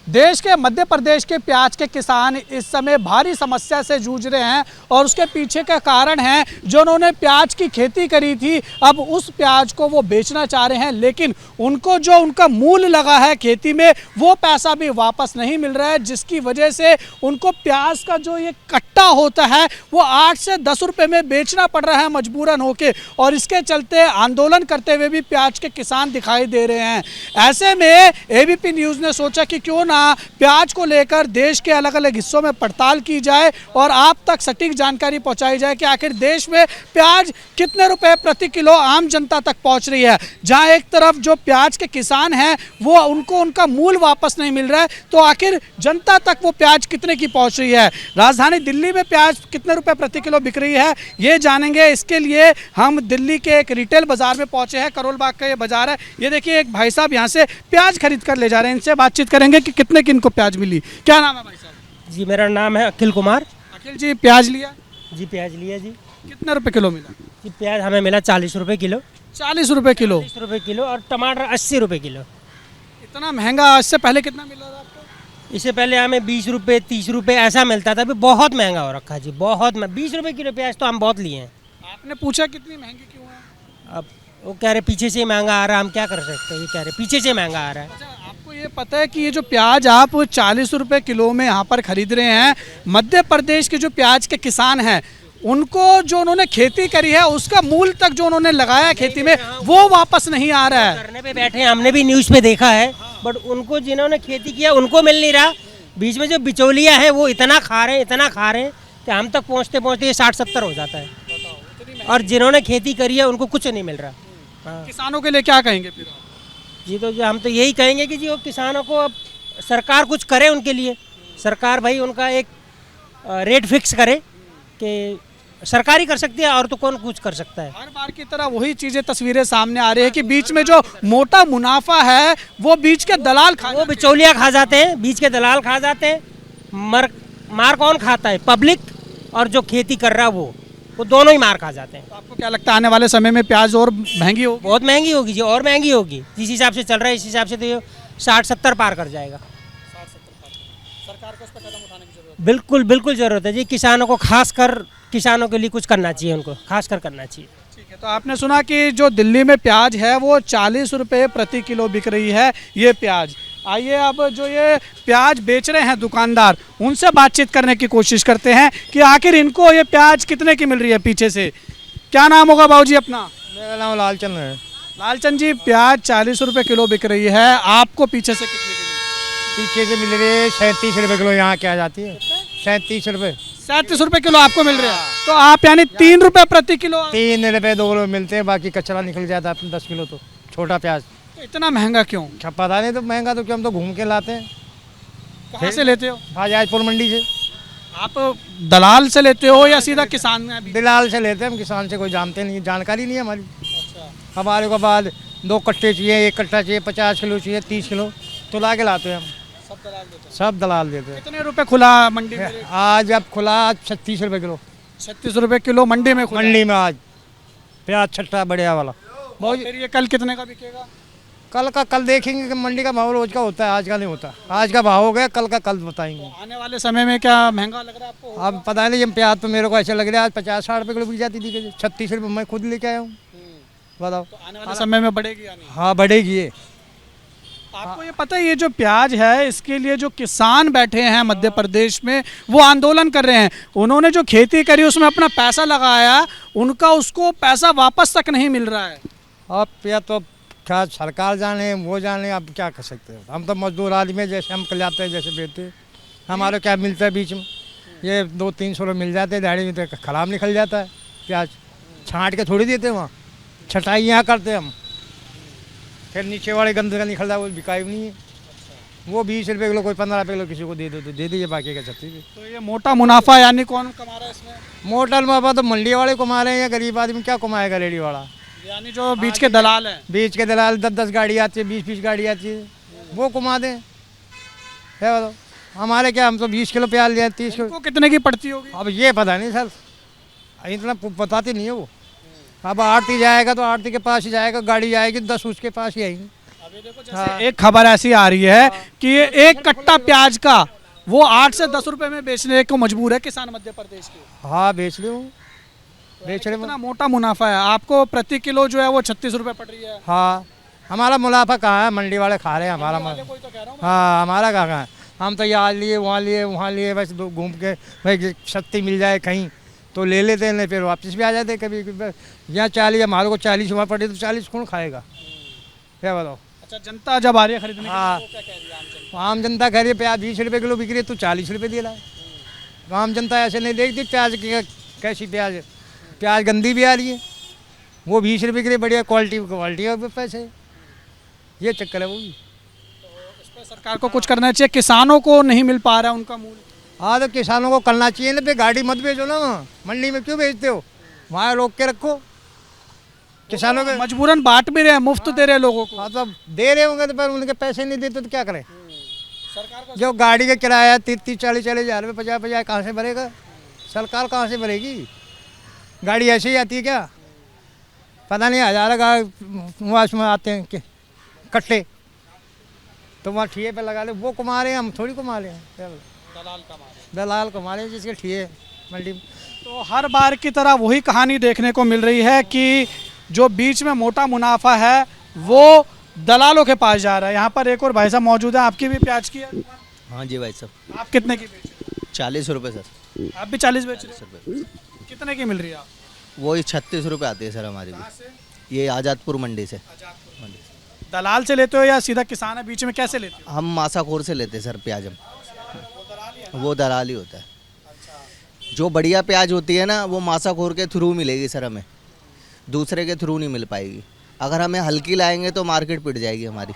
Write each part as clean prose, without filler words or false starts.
देश के मध्य प्रदेश के प्याज के किसान इस समय भारी समस्या से जूझ रहे हैं और उसके पीछे का कारण है जो उन्होंने प्याज की खेती करी थी, अब उस प्याज को वो बेचना चाह रहे हैं, लेकिन उनको जो उनका मूल लगा है खेती में वो पैसा भी वापस नहीं मिल रहा है, जिसकी वजह से उनको प्याज का जो ये कट्टा होता है वो 8 से 10 रुपए में बेचना पड़ रहा है मजबूरन होके। और इसके चलते आंदोलन करते हुए भी प्याज के किसान दिखाई दे रहे हैं। ऐसे में एबीपी न्यूज़ ने सोचा कि क्यों ना प्याज को लेकर देश के अलग अलग हिस्सों में पड़ताल की जाए और आप तक सटीक जानकारी पहुंचाई जाए कि आखिर देश में प्याज कितने रुपए प्रति किलो आम जनता तक पहुंच रही है। जहां एक तरफ जो प्याज के किसान हैं वो उनको उनका मूल वापस नहीं मिल रहा है, तो आखिर जनता तक वो प्याज कितने की पहुंच रही है। राजधानी दिल्ली में प्याज कितने रुपए प्रति किलो बिक रही है ये जानेंगे। इसके लिए हम दिल्ली के एक रिटेल बाजार में पहुंचे हैं। करोल बाग का ये बाजार है। ये देखिए एक भाई साहब यहाँ से प्याज खरीद कर ले जा रहे हैं। इनसे बातचीत करेंगे कि कितने की इनको प्याज मिली। क्या नाम है भाई साहब? जी मेरा नाम है अखिल कुमार। अखिल जी प्याज लिया? जी प्याज लिया जी। कितने रुपए किलो मिला? जी प्याज हमें मिला 40 रुपए किलो। 40 रुपए किलो? 40 रुपए किलो। और टमाटर 80 रुपए किलो। इतना महंगा? इससे पहले कितना मिल रहा था आपको? इससे पहले हमें 20 रुपए 30 रुपए ऐसा मिलता था। अभी बहुत महंगा हो रखा है जी, बहुत 20 रुपए किलो प्याज तो हम बहुत लिए हैं। आपने पूछा कितनी महंगी क्यों है? अब वो कह रहे पीछे से महंगा आ रहा है, हम क्या कर सकते हैं। ये कह रहे पीछे से महंगा आ रहा है। अच्छा, आपको ये पता है कि ये जो प्याज आप 40 रुपए किलो में यहाँ पर खरीद रहे हैं, मध्य प्रदेश के जो प्याज के किसान हैं उनको जो उन्होंने खेती करी है उसका मूल तक जो उन्होंने लगाया खेती में वो वापस नहीं आ रहा है। करने पे बैठे हैं, हमने भी न्यूज़ पे देखा है, बट उनको जिन्होंने खेती किया उनको मिल नहीं रहा। बीच में जो बिचौलिया है वो इतना खा रहे हैं कि हम तक पहुँचते पहुँचते ये 60-70 हो जाता है। और जिन्होंने खेती करी है उनको कुछ नहीं मिल रहा। हाँ। किसानों के लिए क्या कहेंगे फिर? जी तो हम तो यही कहेंगे कि जी वो किसानों को अब सरकार कुछ करे उनके लिए। सरकार भाई उनका एक रेट फिक्स करे कि सरकार ही कर सकती है और तो कौन कुछ कर सकता है। हर बार की तरह वही चीजें तस्वीरें सामने आ रही है कि बीच में जो मोटा मुनाफा है वो बीच के दलाल वो बिचौलिया खा जाते हैं, बीच के दलाल खा जाते हैं। मार कौन खाता है? पब्लिक और जो खेती कर रहा है वो दोनों ही मार खा जाते हैं। तो आपको क्या लगता है आने वाले समय में प्याज और महंगी होगी? बहुत महंगी होगी जी, और महंगी होगी। जिस हिसाब से चल रहा है इस हिसाब से तो ये 60-70 पार कर जाएगा। 60-70 सरकार को इस पर कदम उठाने की जरूरत है। बिल्कुल बिल्कुल ज़रूरत है जी। किसानों को खासकर किसानों के लिए कुछ करना चाहिए, उनको खासकर करना चाहिए। ठीक है, तो आपने सुना कि जो दिल्ली में प्याज है वो 40 रुपये प्रति किलो बिक रही है ये प्याज। आइए अब जो ये प्याज बेच रहे हैं दुकानदार उनसे बातचीत करने की कोशिश करते हैं कि आखिर इनको ये प्याज कितने की मिल रही है पीछे से। क्या नाम होगा बाबूजी अपना? मेरा नाम लालचंद है। लालचंद जी, प्याज 40 रुपये किलो बिक रही है, आपको पीछे से कितने की? पीछे से मिल रही है 37 रुपये किलो। यहाँ क्या जाती है 37 रुपये। 37 रुपये किलो आपको मिल रहा है, तो आप यानी 3 रुपये प्रति किलो? 3 रुपये 2 रुपये मिलते हैं, बाकी कचरा निकल जाता है 10 किलो। तो छोटा प्याज तो इतना महंगा क्यों? पता नहीं, तो महंगा तो क्यों, हम तो घूम के लाते हैं। कहाँ से लेते हो? हाजाजपुर मंडी से। आप दलाल से लेते हो या सीधा किसान में? अभी दलाल से लेते हैं, हम किसान से कोई जानते नहीं, जानकारी नहीं है हमारी। हमारे को बाद 2 कट्टे चाहिए, 1 कट्टा चाहिए, 50 किलो चाहिए, 30 किलो तो ला के लाते हैं हम। सब दलाल देते हैं। कितने रुपए खुला मंडी में? आज अब खुला 36 रुपये किलो। 36 रुपये किलो मंडी में खुला? मंडी में आज प्याज छट्टा बढ़िया वाला। बहुत। फिर ये कल कितने का बिकेगा? कल देखेंगे कि मंडी का भाव रोज का होता है, आज का नहीं होता। आज का भाव हो गया, कल का कल बताएंगे। आने वाले समय में क्या महंगा लग रहा है आपको? अब पता नहीं, ये प्याज तो मेरे को ऐसा लग रहा है आज 50-60 रुपये किलो बिक जाती थी, 36 रुपये मैं खुद लेके आया हूँ। बताओ तो आने वाले समय में बढ़ेगी या नहीं? हाँ बढ़ेगी ये। आपको ये पता है ये जो प्याज है इसके लिए जो किसान बैठे हैं मध्य प्रदेश में वो आंदोलन कर रहे हैं। उन्होंने जो खेती करी उसमें अपना पैसा लगाया, उनका उसको पैसा वापस तक नहीं मिल रहा है। अब या तो क्या सरकार जाने वो जाने, अब क्या कर सकते हैं। हम तो मजदूर आदमी है, जैसे हम कल्याते हैं जैसे बेचते हैं, हमारे क्या मिलता है बीच में। ये 200-300 रुपये मिल जाते हैं, दिहाड़ी में तो खराब निकल जाता है प्याज। छाँट के थोड़ी देते हैं, वहाँ छटाई यहाँ करते हैं हम। फिर नीचे वाले गंदे का निकल रहा है वो बिकाई नहीं है। वो 20 रुपये किलो, कोई 15 रुपये किलो किसी को दे दो तो दे दीजिए, बाकी का 36। तो ये मोटा मुनाफा यानी कौन कमा रहा है इसमें? मोटा मुनाफा तो मंडी वाले कमा रहे हैं, या गरीब आदमी क्या कमाएगा? रेडी वाला, यानी जो बीच के दलाल हैं। बीच के दलाल 10-10 गाड़ी आती है, 20-20 गाड़ी आती है, वो कमा दें। है बताओ हमारे क्या, हम तो 20 किलो प्याज लिया 30 किलो। कितने की पड़ती होगी? अब ये पता नहीं सर, इतना बताती नहीं है वो। अब आरती जाएगा तो आरती के पास ही जाएगा, गाड़ी आएगी 10 उसके पास ही आएंगी। अभी देखो जैसे एक खबर ऐसी आ रही है कि ये एक कट्टा प्याज का वो 8 से 10 रुपए में बेचने को मजबूर है किसान मध्य प्रदेश के। हाँ बेच लो, बेच रहे। इतना मोटा मुनाफा है आपको, प्रति किलो जो है वो 36 रुपए पड़ रही है। हाँ हमारा मुनाफा कहाँ है, मंडी वाले खा रहे हैं हमारा कोई तो कह रहा हूँ हाँ हमारा कहाँ है, हम तो यहाँ लिए वहाँ लिए बस घूम के भाई सस्ती मिल जाए कहीं तो ले लेते हैं, नहीं फिर वापस भी आ जाते हैं कभी यहाँ 40 हमारे को 40 हुआ पड़े तो 40 कौन खाएगा, क्या बताओ। अच्छा जनता जब आ रही है खरीदने के लिए हाँ। तो क्या कह रही है आम जनता कह रही है प्याज 20 रुपये किलो बिक रही है तो 40 रुपये दे रहा है। आम जनता ऐसे नहीं देखती प्याज की कैसी प्याज गंदी भी आ रही है, वो 20 रुपये की बढ़िया क्वालिटी के पैसे, ये चक्कर है वो भी। इस पर सरकार को कुछ करना चाहिए, किसानों को नहीं मिल पा रहा है उनका मूल्य। हाँ तो किसानों को करना चाहिए ना, पे गाड़ी मत भेजो ना, मंडी में क्यों भेजते हो, वहाँ रोक के रखो किसानों के। मजबूरन बांट भी रहे हैं, मुफ्त दे रहे हैं लोगों को। हाँ तो दे रहे होंगे तो पर उनके पैसे नहीं देते तो क्या करें। सरकार को जो गाड़ी का किराया 30-40 हज़ार रुपये 50 कहाँ से भरेगा, सरकार कहाँ से भरेगी, गाड़ी ऐसे ही आती है क्या, पता नहीं 1000 का वहाँ उसमें आते हैं कि कट्टे, तो वहाँ ठिए पे लगा ले, वो कमा रहे हैं, हम थोड़ी कमा रहे हैं, दलाल कमा रहे हैं जिसके ठिए मंडी में। तो हर बार की तरह वही कहानी देखने को मिल रही है कि जो बीच में मोटा मुनाफा है वो दलालों के पास जा रहा है। यहाँ पर एक और भाई साहब मौजूद है, आपकी भी प्याज की है? हाँ जी भाई साहब। आप कितने की बेच रहे 40 रुपये सर। हैं? आप भी 40 बेच रहे 40 हैं? रुपये कितने की मिल रही है आप? वही 36 रुपये आती है सर हमारी भी, ये आज़ादपुर मंडी से। मंडी से दलाल से लेते हो या सीधा किसान है बीच में, कैसे लेते हो? हम मासाखोर से लेते हैं सर प्याज हम, वो दलाल ही होता है। जो बढ़िया प्याज होती है ना वो मासाखोर के थ्रू मिलेगी सर हमें, दूसरे के थ्रू नहीं मिल पाएगी। अगर हमें हल्की लाएंगे तो मार्केट पिट जाएगी हमारी।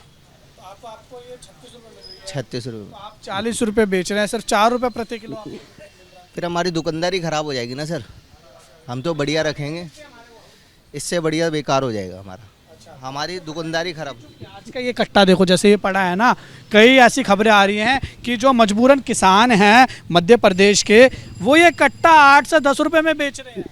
आपको ये 36 रुपये मिल रही है, 36 रुपये, आप 40 रुपये बेच रहे हैं सर, 4 रुपये प्रति किलो आपको। फिर हमारी दुकानदारी ख़राब हो जाएगी ना सर। हम तो बढ़िया रखेंगे, इससे बढ़िया बेकार हो जाएगा हमारा, हमारी दुकानदारी खराब। आज का ये कट्टा देखो जैसे ये पड़ा है ना, कई ऐसी खबरें आ रही हैं कि जो मजबूरन किसान हैं मध्य प्रदेश के, वो ये कट्टा 8 से 10 रुपए में बेच रहे हैं,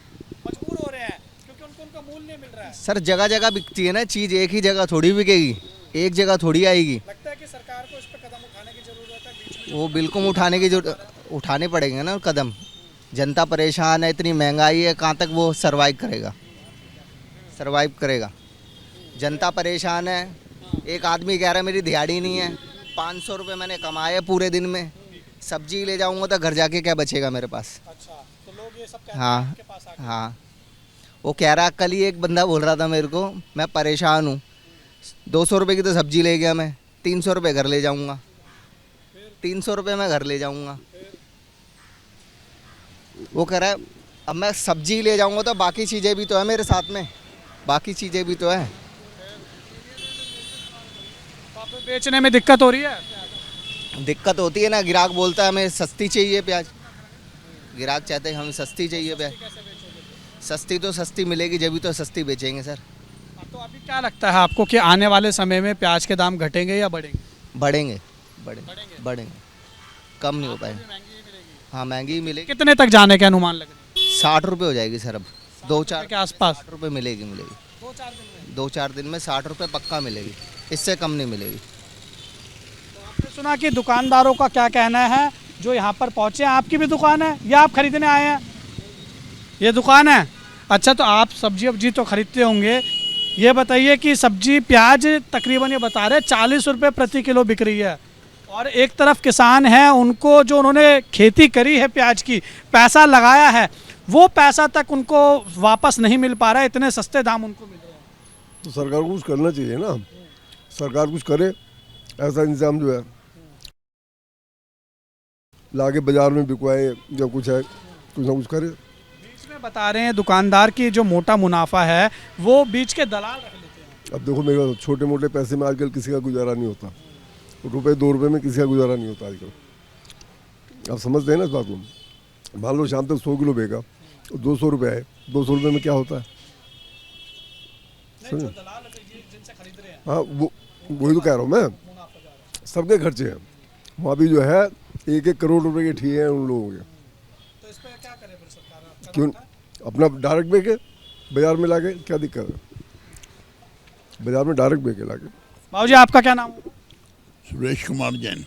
मजबूर हो रहे हैं क्योंकि उनको उनका मूल्य नहीं मिल रहा है। सर जगह जगह बिकती है ना चीज़, एक ही जगह थोड़ी बिकेगी, एक जगह थोड़ी आएगी। लगता है कि सरकार को इस पर कदम उठाने की जरूरत है, बीच में वो बिल्कुल उठाने पड़ेंगे ना कदम। जनता परेशान है, इतनी महंगाई है, कहाँ तक वो सरवाइव करेगा। जनता परेशान है। एक आदमी कह रहा है मेरी दिहाड़ी नहीं है, 500 रुपये मैंने कमाए पूरे दिन में, सब्जी ले जाऊंगा तो घर जाके क्या बचेगा मेरे पास। अच्छा तो लोग ये सब कहते हैं हाँ आपके पास आके। हाँ, वो कह रहा, कल ही एक बंदा बोल रहा था मेरे को, मैं परेशान हूँ, 200 रुपये की तो सब्जी ले गया मैं, 300 रुपये घर ले जाऊँगा, 300 रुपये मैं घर ले जाऊँगा। वो कह रहा है अब मैं सब्जी ले जाऊँगा तो बाकी चीज़ें भी तो है मेरे साथ में, बाकी चीज़ें भी तो है। तो आपको बेचने में दिक्कत हो रही है? दिक्कत होती है ना, ग्राहक बोलता है हमें सस्ती चाहिए प्याज, ग्राहक चाहते हैं हमें सस्ती चाहिए प्याज। सस्ती तो सस्ती मिलेगी जब भी तो सस्ती बेचेंगे सर। तो अभी क्या लगता है आपको कि आने वाले समय में प्याज के दाम घटेंगे या बढ़ेंगे? बढ़ेंगे, कम नहीं हो पाएंगे। हाँ महंगी ही मिलेगी। कितने तक जाने के अनुमान लग रहे हैं? 60 रुपये हो जाएगी सर, अब 2-4 के आसपास 60 रुपये मिलेगी 2-4 दिन में। 2-4 दिन में 60 रुपये पक्का मिलेगी, इससे कम नहीं मिलेगी। तो आपने सुना कि दुकानदारों का क्या कहना है जो यहाँ पर पहुँचे हैं? आपकी भी दुकान है या आप खरीदने आए हैं? ये दुकान है। अच्छा तो आप सब्जी वब्जी तो खरीदते होंगे, ये बताइए कि सब्जी प्याज तकरीबन ये बता रहे 40 रुपये प्रति किलो बिक रही है, और एक तरफ किसान हैं उनको जो उन्होंने खेती करी है प्याज की, पैसा लगाया है, वो पैसा तक उनको वापस नहीं मिल पा रहा है, इतने सस्ते दाम उनको मिल रहे हैं। तो सरकार को कुछ करना चाहिए ना, सरकार कुछ करे, ऐसा इंतजाम जो है लाके बाजार में बिकवाए, जब कुछ है कुछ ना कुछ करे। बीच में बता रहे हैं दुकानदार की जो मोटा मुनाफा है वो बीच के दलाल रख लेते हैं। अब देखो मेरे छोटे मोटे पैसे में आजकल किसी का गुजारा नहीं होता, रुपए 2 रुपये में किसी का गुजारा नहीं होता आजकल। आप समझते हैं ना इस बात को। मान लो शाम तक 100 किलो बेगा, 200 रुपये आए, 200 रुपये में क्या होता है? हाँ वो वही तो कह रहा हूँ मैं, सबके खर्चे हैं वहाँ भी जो है 1-1 करोड़ रुपए के ठिए हैं उन लोगों के। तो इस पे क्या करे फिर सरकार? क्यों अपना डायरेक्ट बेचे बाजार में लाके, क्या दिक्कत है? बाजार में डायरेक्ट बेचे लाके बाबूजी आपका क्या नाम होगा? सुरेश कुमार जैन।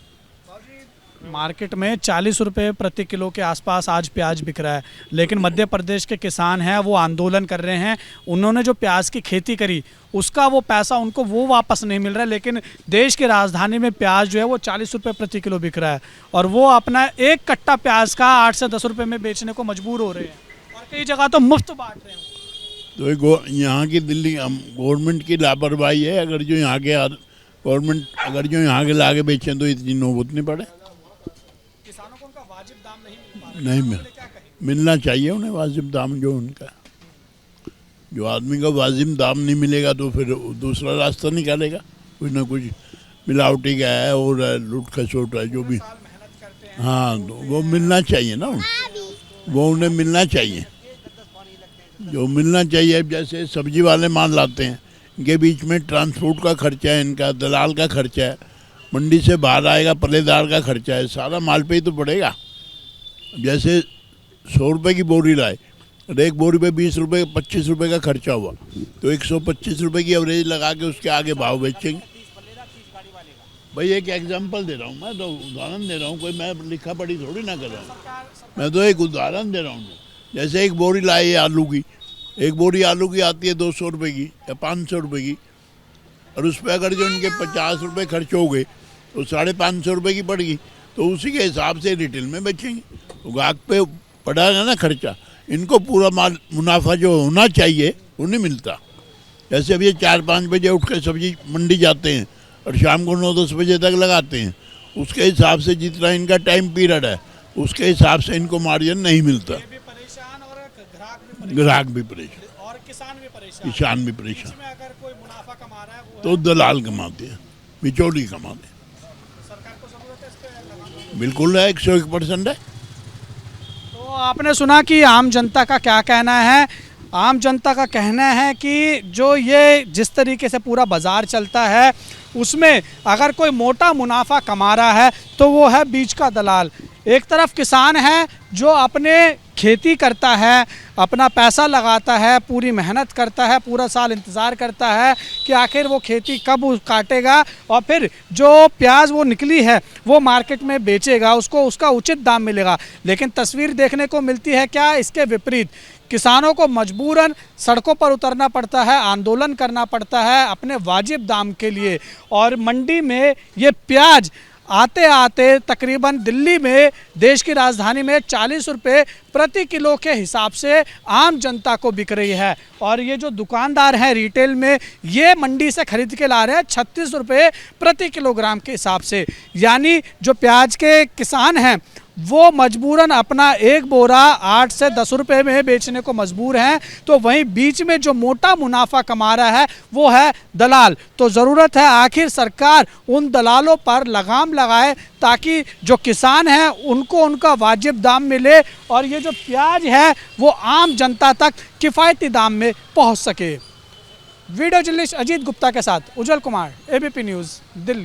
मार्केट में 40 रुपये प्रति किलो के आसपास आज प्याज बिक रहा है, लेकिन मध्य प्रदेश के किसान हैं वो आंदोलन कर रहे हैं। उन्होंने जो प्याज की खेती करी उसका वो पैसा उनको वो वापस नहीं मिल रहा है, लेकिन देश की राजधानी में प्याज जो है वो 40 रुपये प्रति किलो बिक रहा है और वो अपना एक कट्टा प्याज का 8 से 10 रुपये में बेचने को मजबूर हो रहे हैं और कई जगह तो मुफ्त बांट रहे हैं। तो यहाँ की दिल्ली गवर्नमेंट की लापरवाही है। अगर जो यहाँ के गवर्नमेंट अगर जो यहाँ के लाके बेचें तो इतनी नौबत नहीं पड़े। किसानों को उनका वाजिब दाम नहीं मिलना चाहिए उन्हें वाजिब दाम। जो उनका जो आदमी का वाजिब दाम नहीं मिलेगा तो फिर दूसरा रास्ता निकालेगा। कुछ ना कुछ मिलावटी का है और लूट खसोट है जो भी। हाँ तो वो मिलना चाहिए ना वो उन्हें मिलना चाहिए जो मिलना चाहिए। जैसे सब्जी वाले माल लाते हैं, इनके बीच में ट्रांसपोर्ट का खर्चा है, इनका दलाल का खर्चा है, मंडी से बाहर आएगा पल्लेदार का खर्चा है, सारा माल पे ही तो पड़ेगा। जैसे 100 रुपये की बोरी लाए और एक बोरी पे 20 रुपये 25 रुपये का खर्चा हुआ तो 125 रुपये की एवरेज लगा के उसके आगे भाव बेचेंगे। भाई एक एग्जांपल दे रहा हूँ, मैं तो उदाहरण दे रहा हूँ, कोई मैं लिखा पढ़ी थोड़ी ना कर रहा हूँ, मैं तो एक उदाहरण दे रहा हूँ। जैसे एक बोरी लाई आलू की, एक बोरी आलू की आती है 200 रुपये की या 500 रुपये की और उस पर अगर जो इनके 50 रुपये खर्च हो गए तो 550 रुपये की पड़ गई तो उसी के हिसाब से रिटेल में बेचेंगे। तो ग्राहक पे पड़ा है ना खर्चा, इनको पूरा माल मुनाफा जो होना चाहिए वो नहीं मिलता। जैसे अभी 4-5 बजे उठ कर सब्जी मंडी जाते हैं और शाम को 9-10 बजे तक लगाते हैं, उसके हिसाब से जितना इनका टाइम पीरियड है उसके हिसाब से इनको मार्जिन नहीं मिलता। ग्राहक भी परेशान और किसान भी परेशान। अगर कोई मुनाफा कमा रहा है वो तो दलाल कमाते हैं, बिचौली कमाते हैं। सरकार को जरूरत है इस पे लगाम। बिल्कुल है, 101% है। तो आपने सुना कि आम जनता का क्या कहना है। आम जनता का कहना है कि जो ये जिस तरीके से पूरा बाजार चलता है उसमें अगर कोई मोटा मुनाफा कमा रहा है तो वो है बीच का दलाल। एक तरफ किसान है जो अपने खेती करता है, अपना पैसा लगाता है, पूरी मेहनत करता है, पूरा साल इंतज़ार करता है कि आखिर वो खेती कब काटेगा और फिर जो प्याज वो निकली है वो मार्केट में बेचेगा, उसको उसका उचित दाम मिलेगा। लेकिन तस्वीर देखने को मिलती है क्या इसके विपरीत, किसानों को मजबूरन सड़कों पर उतरना पड़ता है, आंदोलन करना पड़ता है अपने वाजिब दाम के लिए। और मंडी में ये प्याज आते आते तकरीबन दिल्ली में देश की राजधानी में 40 रुपये प्रति किलो के हिसाब से आम जनता को बिक रही है। और ये जो दुकानदार हैं रिटेल में ये मंडी से खरीद के ला रहे हैं 36 रुपये प्रति किलोग्राम के हिसाब से। यानी जो प्याज के किसान हैं वो मजबूरन अपना एक बोरा 8 से 10 रुपये में बेचने को मजबूर हैं, तो वहीं बीच में जो मोटा मुनाफा कमा रहा है वो है दलाल। तो ज़रूरत है आखिर सरकार उन दलालों पर लगाम लगाए ताकि जो किसान हैं उनको उनका वाजिब दाम मिले और ये जो प्याज है वो आम जनता तक किफ़ायती दाम में पहुंच सके। वीडियो जर्नलिस्ट अजीत गुप्ता के साथ उज्जवल कुमार, ABP न्यूज़, दिल्ली।